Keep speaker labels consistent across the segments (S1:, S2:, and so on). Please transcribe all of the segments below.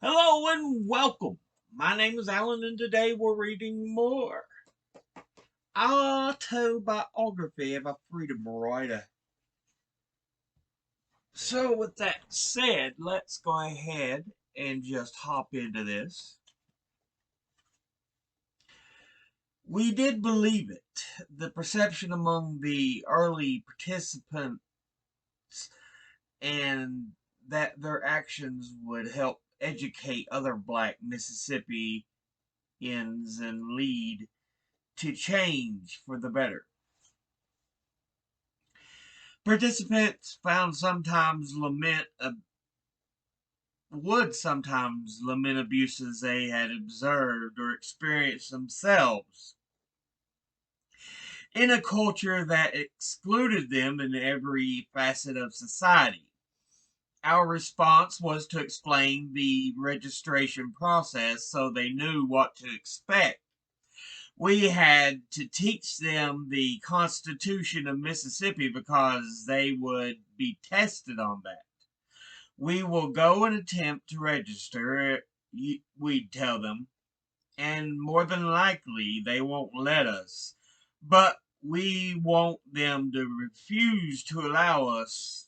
S1: Hello and welcome. My name is Alan, and today we're reading more Autobiography of a Freedom Writer. So, with that said, let's go ahead and just hop into this. We did believe it. The perception among the early participants and that their actions would help educate other black Mississippians and lead to change for the better. Participants would sometimes lament abuses they had observed or experienced themselves in a culture that excluded them in every facet of society. Our response was to explain the registration process so they knew what to expect. We had to teach them the Constitution of Mississippi because they would be tested on that. We will go and attempt to register, we'd tell them, and more than likely they won't let us. But we want them to refuse to allow us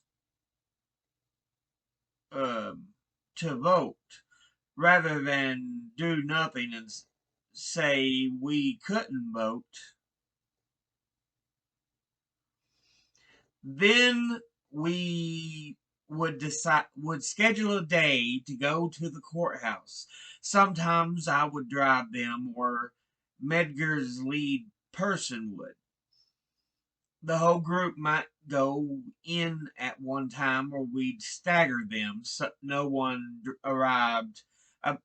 S1: to vote rather than do nothing and say we couldn't vote. Then we would schedule a day to go to the courthouse. Sometimes I would drive them, or Medgar's lead person would. The whole group might go in at one time, or we'd stagger them so no one arrived. Uh,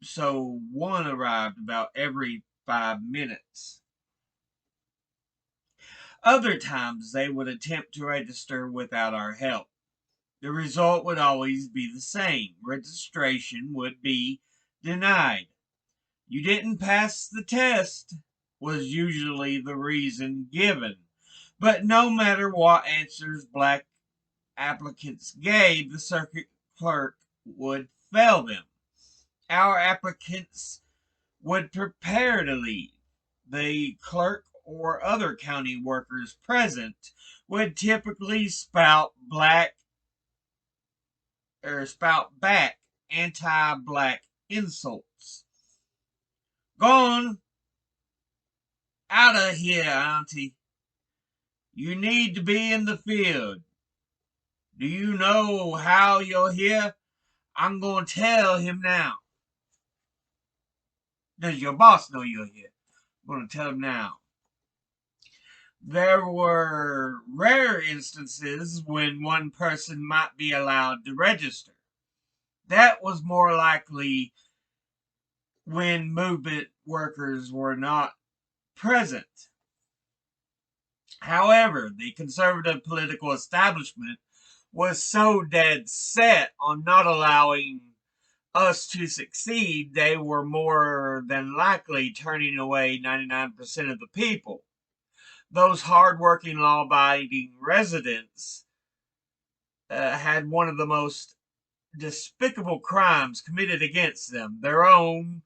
S1: so one arrived about every 5 minutes. Other times they would attempt to register without our help. The result would always be the same. Registration would be denied. You didn't pass the test, was usually the reason given. But no matter what answers black applicants gave, the circuit clerk would fail them. Our applicants would prepare to leave. The clerk or other county workers present would typically spout back anti-black insults. Gone out of here, auntie. You need to be in the field. Do you know how you're here? I'm going to tell him now. Does your boss know you're here? I'm going to tell him now. There were rare instances when one person might be allowed to register. That was more likely when movement workers were not present. However, the conservative political establishment was so dead set on not allowing us to succeed, they were more than likely turning away 99% of the people. Those hardworking, law abiding residents had one of the most despicable crimes committed against them. Their own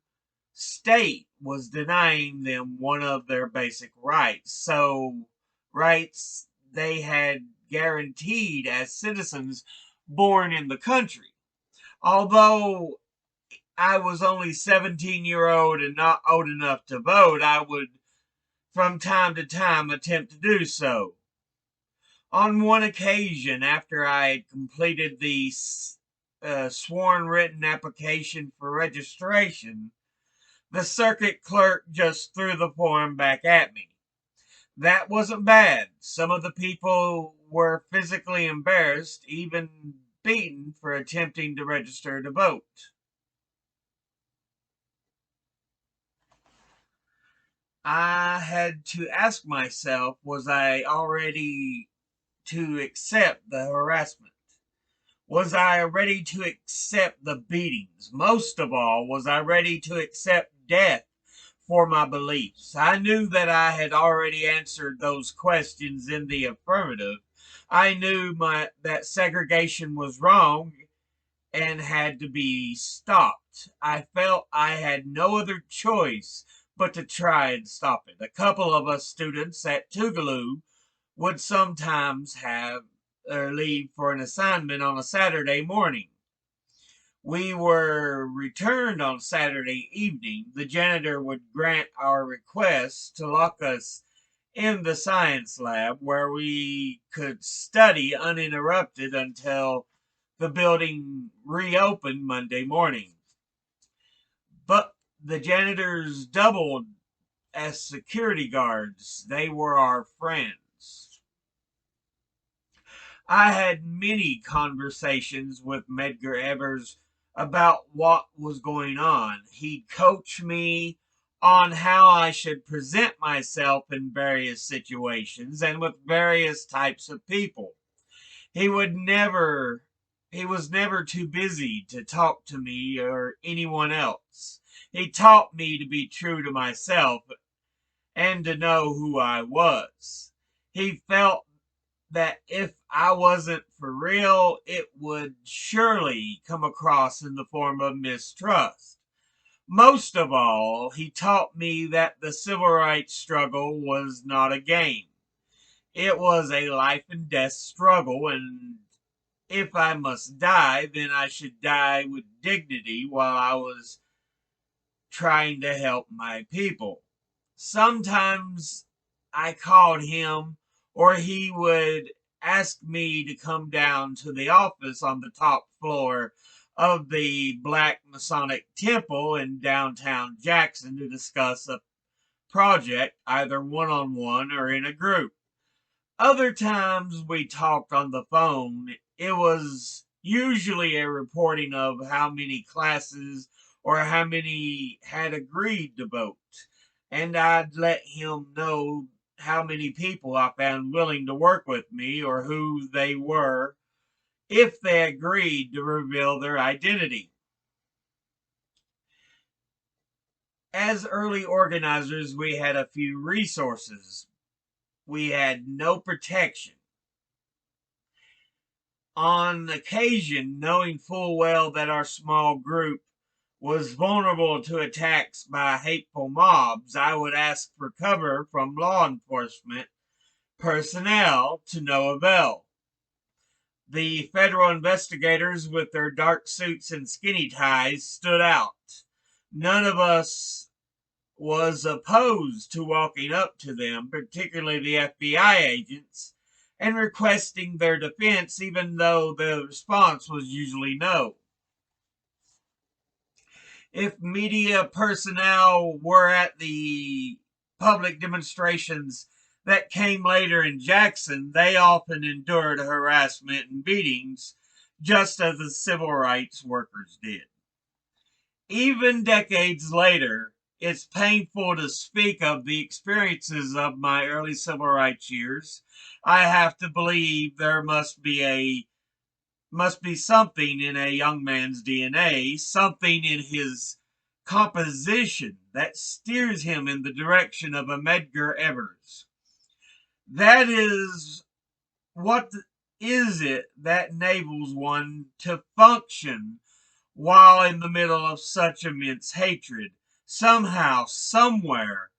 S1: state was denying them one of their basic rights. So, rights they had guaranteed as citizens born in the country. Although I was only 17-year-old and not old enough to vote, I would from time to time attempt to do so. On one occasion, after I had completed the sworn written application for registration, the circuit clerk just threw the form back at me. That wasn't bad. Some of the people were physically embarrassed, even beaten for attempting to register to vote. I had to ask myself, was I already to accept the harassment? Was I ready to accept the beatings? Most of all, was I ready to accept death for my beliefs? I knew that I had already answered those questions in the affirmative. I knew that segregation was wrong and had to be stopped. I felt I had no other choice but to try and stop it. A couple of us students at Tougaloo would sometimes have leave for an assignment on a Saturday morning. We were returned on Saturday evening. The janitor would grant our request to lock us in the science lab where we could study uninterrupted until the building reopened Monday morning. But the janitors doubled as security guards. They were our friends. I had many conversations with Medgar Evers about what was going on. He'd coach me on how I should present myself in various situations and with various types of people. He would never he was never too busy to talk to me or anyone else. He taught me to be true to myself and to know who I was. He felt that if I wasn't for real, it would surely come across in the form of mistrust. Most of all, he taught me that the civil rights struggle was not a game. It was a life and death struggle, and if I must die, then I should die with dignity while I was trying to help my people. Sometimes I called him, or he would ask me to come down to the office on the top floor of the Black Masonic Temple in downtown Jackson to discuss a project, either one on one or in a group. Other times we talked on the phone. It was usually a reporting of how many classes or how many had agreed to vote. And I'd let him know how many people I found willing to work with me or who they were if they agreed to reveal their identity. As early organizers, we had a few resources. We had no protection. On occasion, knowing full well that our small group was vulnerable to attacks by hateful mobs, I would ask for cover from law enforcement personnel to no avail. The federal investigators with their dark suits and skinny ties stood out. None of us was opposed to walking up to them, particularly the FBI agents, and requesting their defense, even though the response was usually no. If media personnel were at the public demonstrations that came later in Jackson, they often endured harassment and beatings, just as the civil rights workers did. Even decades later, it's painful to speak of the experiences of my early civil rights years. I have to believe there must be something in a young man's DNA, something in his composition that steers him in the direction of a Medgar Evers. That is what is it that enables one to function while in the middle of such immense hatred. Somehow, somewhere,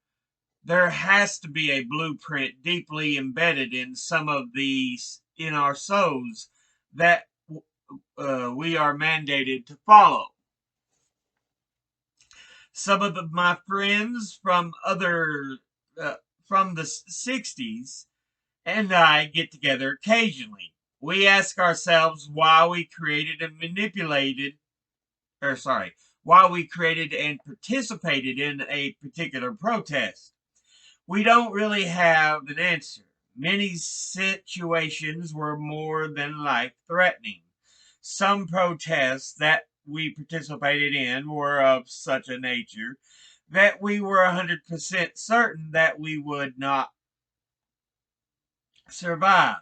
S1: there has to be a blueprint deeply embedded in some of these in our souls that we are mandated to follow. Some of my friends from uh, from the 60s and I get together occasionally. We ask ourselves why we created and manipulated, or sorry, why we created and participated in a particular protest. We don't really have an answer. Many situations were more than life threatening. Some protests that we participated in were of such a nature that we were 100% certain that we would not survive.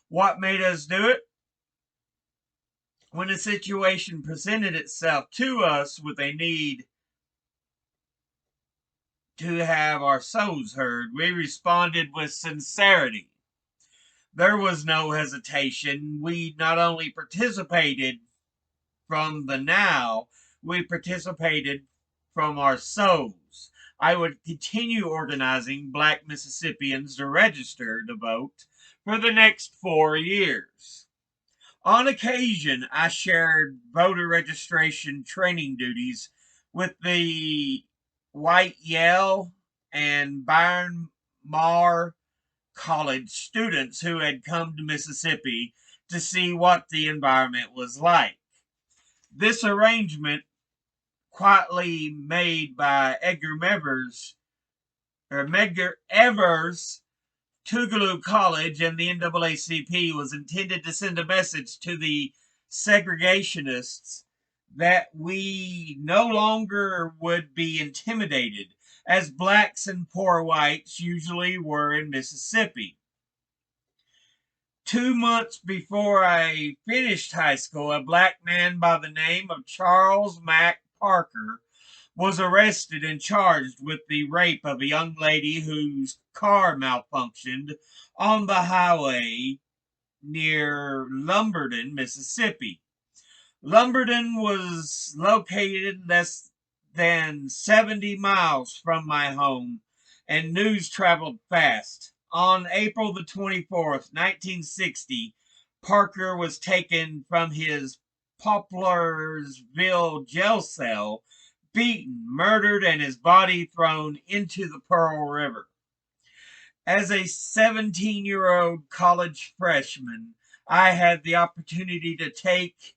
S1: What made us do it? When a situation presented itself to us with a need to have our souls heard, we responded with sincerity. There was no hesitation. We not only participated from the now, we participated from our souls. I would continue organizing black Mississippians to register to vote for the next 4 years. On occasion, I shared voter registration training duties with the White Yale and Byron Marr College students who had come to Mississippi to see what the environment was like. This arrangement, quietly made by Medgar Evers, Tougaloo College, and the NAACP, was intended to send a message to the segregationists that we no longer would be intimidated, as blacks and poor whites usually were in Mississippi. 2 months before I finished high school, a black man by the name of Charles Mack Parker was arrested and charged with the rape of a young lady whose car malfunctioned on the highway near Lumberton, Mississippi. Lumberton was located less than 70 miles from my home, and news traveled fast. On April the 24th, 1960, Parker was taken from his Poplarsville jail cell, beaten, murdered, and his body thrown into the Pearl River. As a 17-year-old college freshman, I had the opportunity to take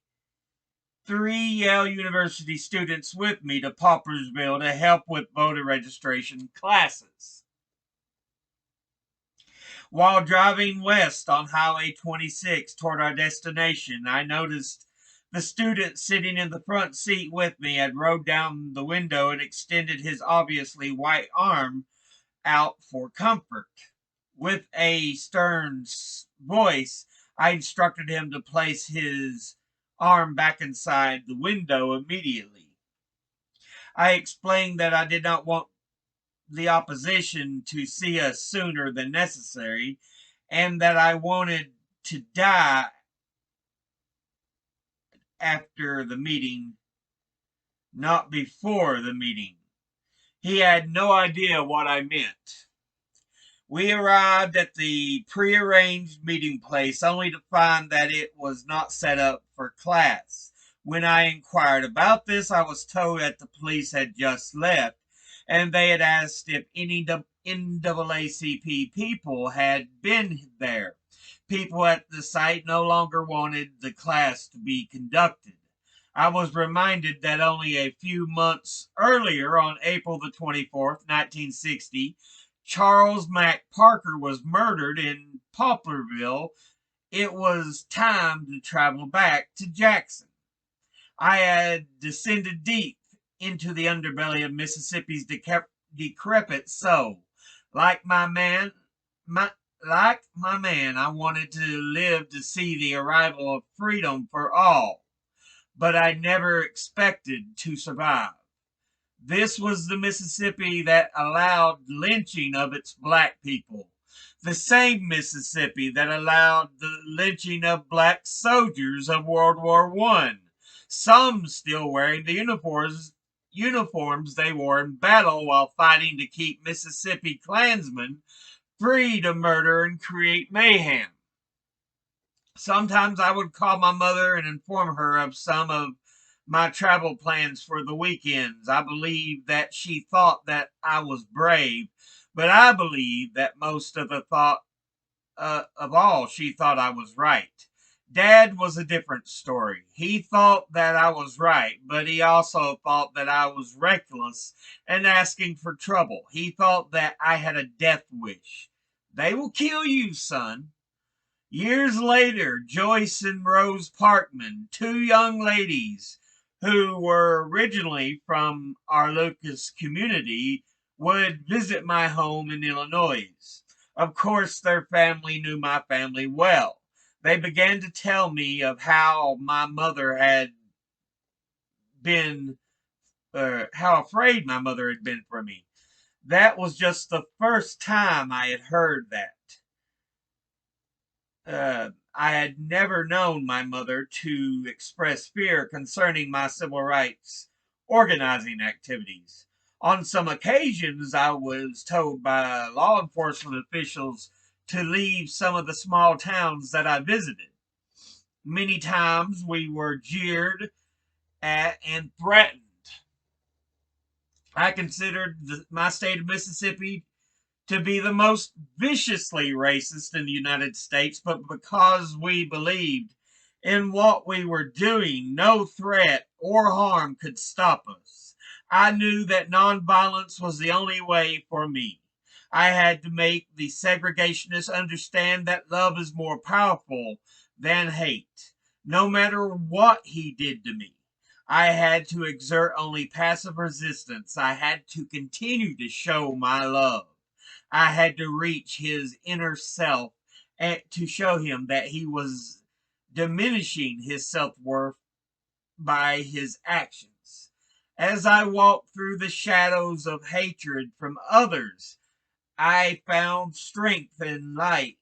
S1: 3 Yale University students with me to Poplarsville to help with voter registration classes. While driving west on Highway 26 toward our destination, I noticed the student sitting in the front seat with me had rolled down the window and extended his obviously white arm out for comfort. With a stern voice, I instructed him to place his arm back inside the window immediately. I explained that I did not want the opposition to see us sooner than necessary, and that I wanted to die after the meeting, not before the meeting. He had no idea what I meant. We arrived at the prearranged meeting place only to find that it was not set up for class. When I inquired about this, I was told that the police had just left, and they had asked if any NAACP people had been there. People at the site no longer wanted the class to be conducted. I was reminded that only a few months earlier, on April the 24th, 1960, Charles Mack Parker was murdered in Poplarville. It was time to travel back to Jackson. I had descended deep into the underbelly of Mississippi's decrepit soul. Like my man, I wanted to live to see the arrival of freedom for all, but I never expected to survive. This was the Mississippi that allowed lynching of its black people. The same Mississippi that allowed the lynching of black soldiers of World War I, some still wearing the uniforms they wore in battle while fighting to keep Mississippi Klansmen free to murder and create mayhem. Sometimes I would call my mother and inform her of some of my travel plans for the weekends. I believe that she thought that I was brave, but I believe that most of all, she thought I was right. Dad was a different story. He thought that I was right, but he also thought that I was reckless and asking for trouble. He thought that I had a death wish. They will kill you, son. Years later, Joyce and Rose Parkman, two young ladies who were originally from our Lucas community, would visit my home in Illinois. Of course, their family knew my family well. They began to tell me of how my mother had been, how afraid my mother had been for me. That was just the first time I had heard that. I had never known my mother to express fear concerning my civil rights organizing activities. On some occasions, I was told by law enforcement officials to leave some of the small towns that I visited. Many times we were jeered at and threatened. I considered my state of Mississippi to be the most viciously racist in the United States, but because we believed in what we were doing, no threat or harm could stop us. I knew that nonviolence was the only way for me. I had to make the segregationists understand that love is more powerful than hate, no matter what he did to me. I had to exert only passive resistance. I had to continue to show my love. I had to reach his inner self and to show him that he was diminishing his self worth by his actions. As I walked through the shadows of hatred from others, I found strength and light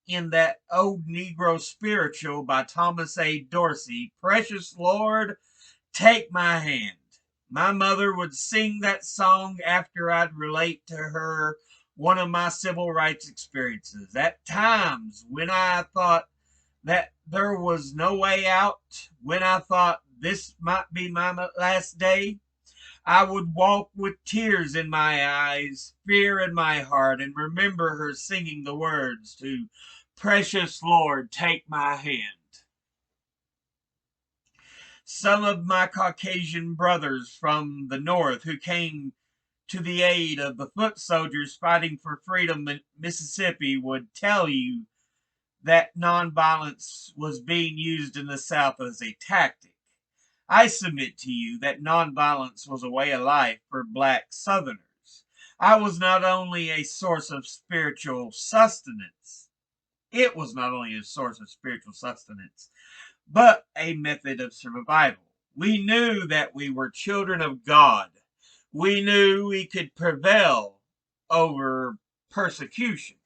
S1: in that old Negro spiritual by Thomas A. Dorsey, Precious Lord, Take My Hand. My mother would sing that song after I'd relate to her one of my civil rights experiences. At times when I thought that there was no way out, when I thought this might be my last day, I would walk with tears in my eyes, fear in my heart, and remember her singing the words to Precious Lord, Take My Hand. Some of my Caucasian brothers from the North who came to the aid of the foot soldiers fighting for freedom in Mississippi would tell you that nonviolence was being used in the South as a tactic. I submit to you that nonviolence was a way of life for black Southerners. I was not only a source of spiritual sustenance, it was not only a source of spiritual sustenance, but a method of survival. We knew that we were children of God. We knew we could prevail over persecution.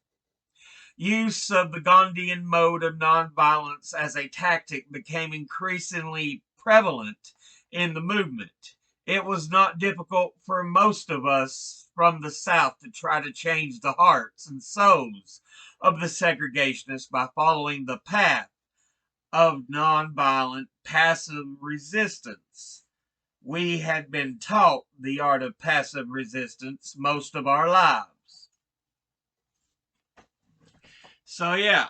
S1: Use of the Gandhian mode of nonviolence as a tactic became increasingly prevalent in the movement. It was not difficult for most of us from the South to try to change the hearts and souls of the segregationists by following the path of nonviolent passive resistance. We had been taught the art of passive resistance most of our lives. So, yeah,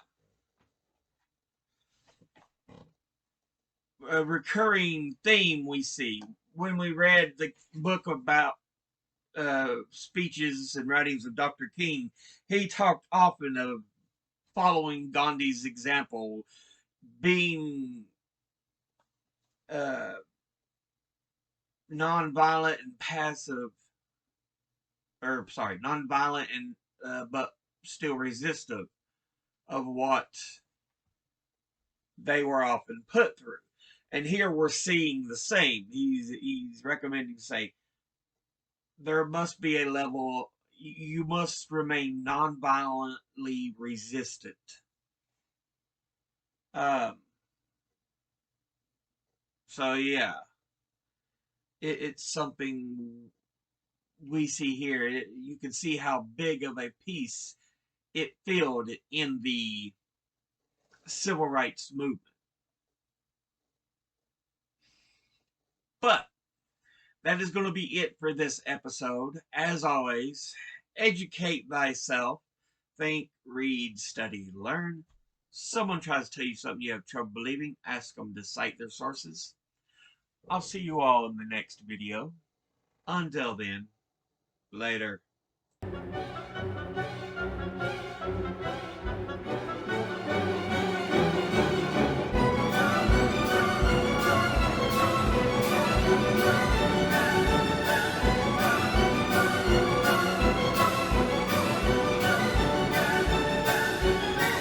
S1: a recurring theme we see when we read the book about speeches and writings of Dr. King. He talked often of following Gandhi's example, being uh, nonviolent and passive, or sorry, nonviolent and but still resistive of what they were often put through. And here we're seeing the same. He's recommending, say, there must be a level, you must remain nonviolently resistant. Um, so yeah, it's something we see here. You can see how big of a piece it filled in the civil rights movement. But that is going to be it for this episode. As always, educate thyself. Think, read, study, learn. Someone tries to tell you something you have trouble believing, ask them to cite their sources. I'll see you all in the next video. Until then, later.